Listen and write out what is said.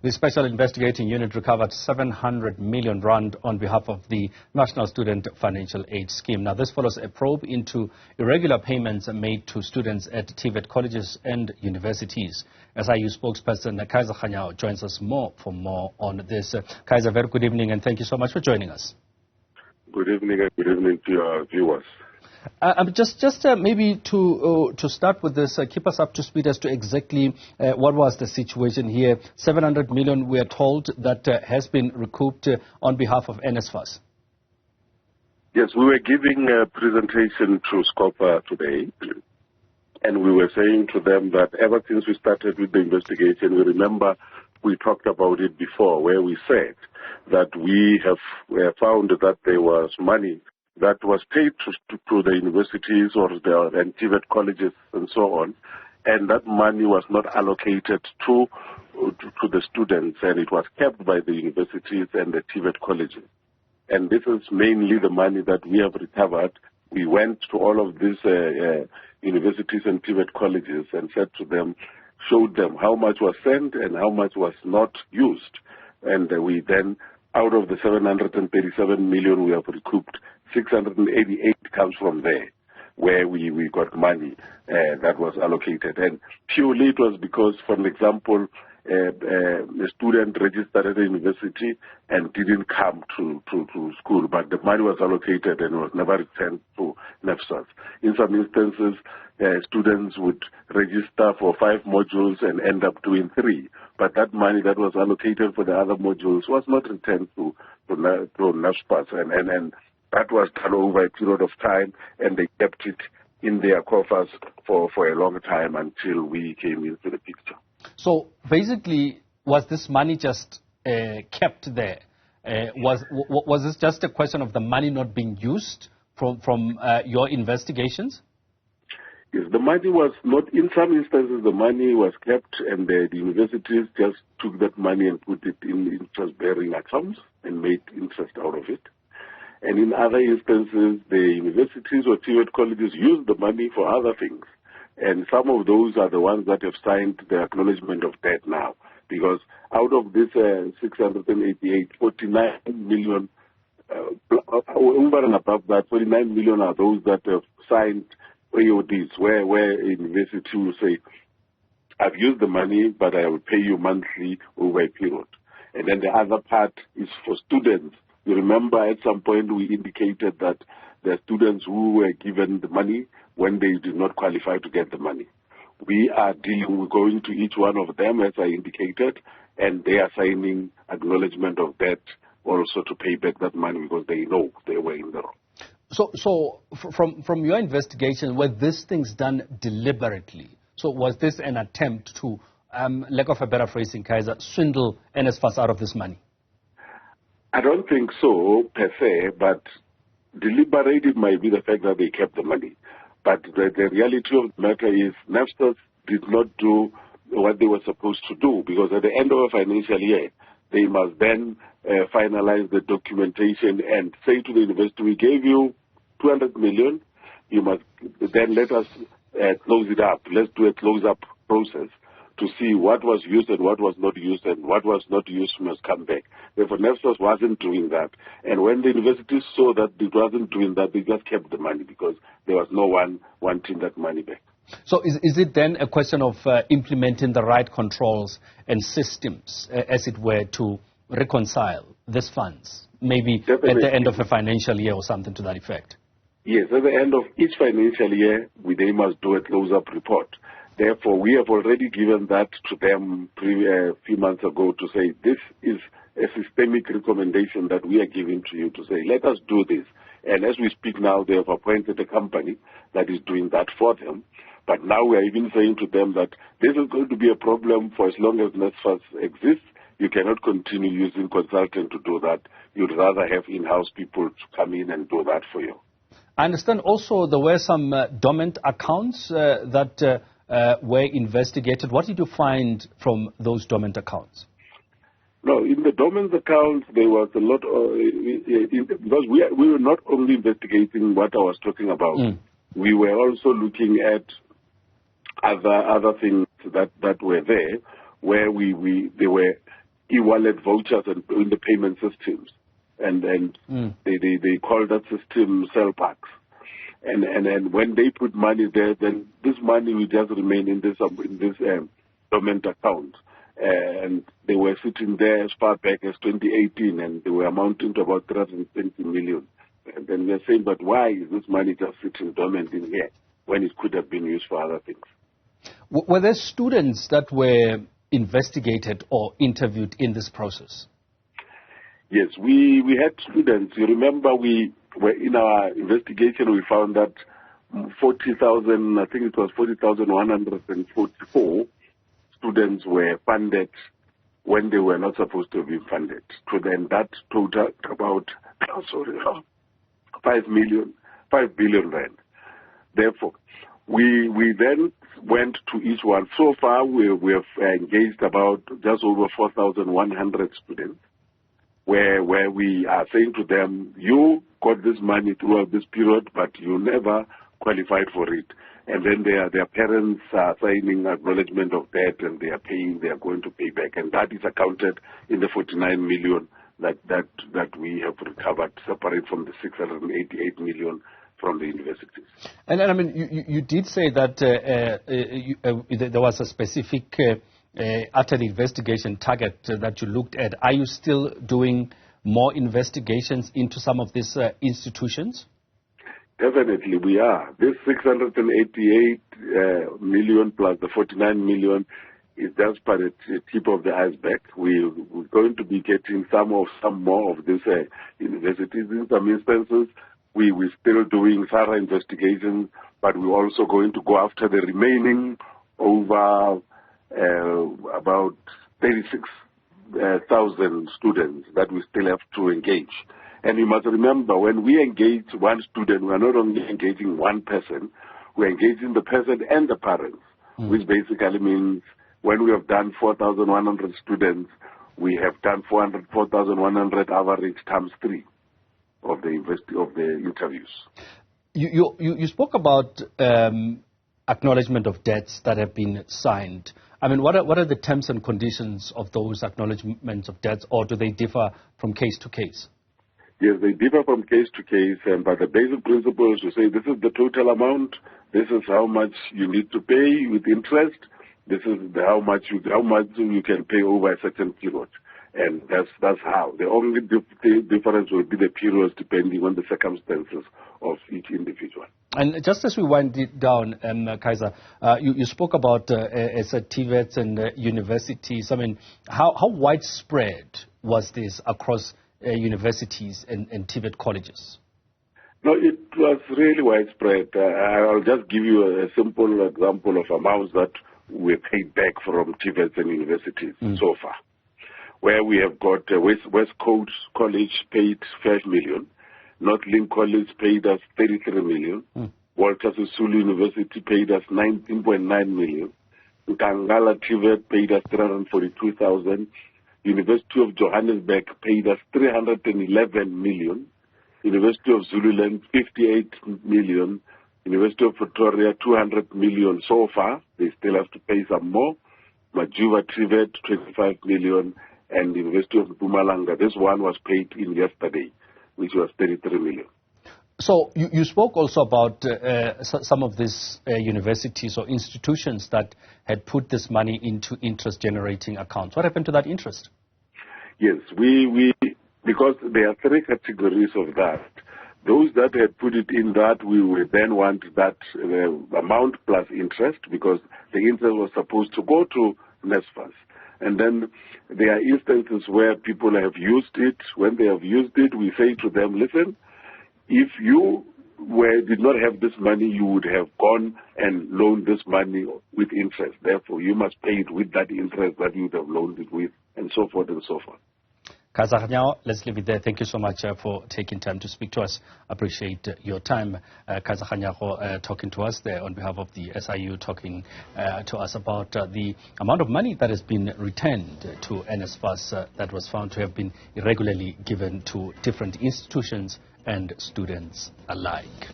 The Special Investigating Unit recovered 700 million rand on behalf of the National Student Financial Aid Scheme. Now, this follows a probe into irregular payments made to students at TVET colleges and universities. SIU spokesperson Kaizer Kganyago joins us for more on this. Kaizer, very good evening, and thank you so much for joining us. Good evening, and good evening to your viewers. Maybe to start with this, keep us up to speed as to exactly what was the situation here. 700 million, we are told, that has been recouped on behalf of NSFAS. Yes, we were giving a presentation to SCOPA today, and we were saying to them that ever since we started with the investigation, we remember we talked about it before, where we said that we have found that there was money that was paid to the universities or the TVET colleges and so on, and that money was not allocated to the students, and it was kept by the universities and the TVET colleges. And this is mainly the money that we have recovered. We went to all of these universities and TVET colleges and said to them, showed them how much was sent and how much was not used. And we then, out of the 737 million we have recouped, 688 comes from there, where we got money that was allocated. And purely it was because, for example, a student registered at the university and didn't come to school, but the money was allocated and was never returned to NSFAS. In some instances, students would register for 5 modules and end up doing 3, but that money that was allocated for the other modules was not returned to NSFAS, and that was done over a period of time, and they kept it in their coffers for a long time until we came into the picture. So basically, was this money just kept there? Was this just a question of the money not being used from your investigations? Yes, the money was not, in some instances the money was kept and the universities just took that money and put it in interest-bearing accounts and made interest out of it. And in other instances, the universities or TVET colleges used the money for other things. And some of those are the ones that have signed the acknowledgement of debt now. Because out of this 688, 49 million, over and above that, 49 million are those that have signed AODs, where a university will say, I've used the money, but I will pay you monthly over a period. And then the other part is for students. You remember at some point we indicated that there are students who were given the money when they did not qualify to get the money. We are going to each one of them, as I indicated, and they are signing acknowledgement of debt also to pay back that money because they know they were in the wrong. So from your investigation, were these things done deliberately? So was this an attempt to, lack of a better phrasing, Kaizer, swindle NSFAS out of this money? I don't think so, per se, but deliberate it might be the fact that they kept the money. But the reality of the matter is NSFAS did not do what they were supposed to do, because at the end of a financial year, they must then finalize the documentation and say to the university, we gave you 200 million, you must then let us close it up. Let's do a close-up process to see what was used and what was not used, and what was not used must come back. Therefore, NSFAS wasn't doing that. And when the universities saw that it wasn't doing that, they just kept the money because there was no one wanting that money back. So is it then a question of implementing the right controls and systems, as it were, to reconcile these funds, maybe Definitely. At the end of a financial year or something to that effect? Yes, at the end of each financial year, they must do a close-up report. Therefore, we have already given that to them a few months ago to say this is a systemic recommendation that we are giving to you to say, let us do this. And as we speak now, they have appointed a company that is doing that for them. But now we are even saying to them that this is going to be a problem for as long as NSFAS exists. You cannot continue using consultants to do that. You'd rather have in-house people to come in and do that for you. I understand also there were some dormant accounts that were investigated. What did you find from those dormant accounts? No, in the dormant accounts, there was a lot of, because we were not only investigating what I was talking about, we were also looking at other things that were there, where they were e-wallet vouchers and in the payment systems. And they call that system cell packs. And when they put money there, then this money will just remain in this dormant account. And they were sitting there as far back as 2018, and they were amounting to about 320 million. And then we're saying, but why is this money just sitting dormant in here when it could have been used for other things? Were there students that were investigated or interviewed in this process? Yes, we had students. You remember we were in our investigation, we found that 40,000, I think it was 40,144 students were funded when they were not supposed to be funded. So then that totaled about 5 billion rand. Therefore, we then went to each one. So far, we have engaged about just over 4,100 students, where we are saying to them, you got this money throughout this period, but you never qualified for it. And then their parents are signing acknowledgement of debt, and they are paying, they are going to pay back. And that is accounted in the 49 million that we have recovered, separate from the 688 million from the universities. And I mean, you did say that there was a specific after the investigation target that you looked at. Are you still doing more investigations into some of these institutions? Definitely, we are. This 688 million plus the 49 million is just by the tip of the iceberg. We're going to be getting some more of these universities. In some instances, we're still doing thorough investigations, but we're also going to go after the remaining over about 36,000 students that we still have to engage. And you must remember, when we engage one student, we are not only engaging one person, we're engaging the person and the parents, which basically means when we have done 4,100 students, we have done 4,100 average times 3 of the interviews. You spoke about acknowledgement of debts that have been signed. I mean, what are the terms and conditions of those acknowledgements of debts, or do they differ from case to case? Yes, they differ from case to case, but the basic principle is to say this is the total amount, this is how much you need to pay with interest, this is how much you can pay over a certain period. And that's how. The only difference will be the periods depending on the circumstances of each individual. And just as we wind it down, Kaizer, you spoke about TVETs and universities. I mean, how widespread was this across universities and TVET colleges? No, it was really widespread. I'll just give you a simple example of amounts that were paid back from TVETs and universities so far, where we have got West Coast College paid 5 million, Northlink College paid us 33 million, Walter Sisulu University paid us 19.9 million, Nkangala TVET paid us 342,000, University of Johannesburg paid us 311 million, University of Zululand 58 million, University of Pretoria 200 million so far. They still have to pay some more. Majuba TVET 25 million, and the University of Mpumalanga, this one was paid in yesterday, which was 33 million. So you spoke also about some of these universities or institutions that had put this money into interest-generating accounts. What happened to that interest? Yes, we because there are 3 categories of that. Those that had put it in that, we would then want that amount plus interest, because the interest was supposed to go to NSFAS. And then there are instances where people have used it. When they have used it, we say to them, listen, if you did not have this money, you would have gone and loaned this money with interest. Therefore, you must pay it with that interest that you would have loaned it with, and so forth and so forth. Kaizer Kganyago, let's leave it there. Thank you so much for taking time to speak to us. Appreciate your time. Kaizer Kganyago talking to us there on behalf of the SIU, talking to us about the amount of money that has been returned to NSFAS that was found to have been irregularly given to different institutions and students alike.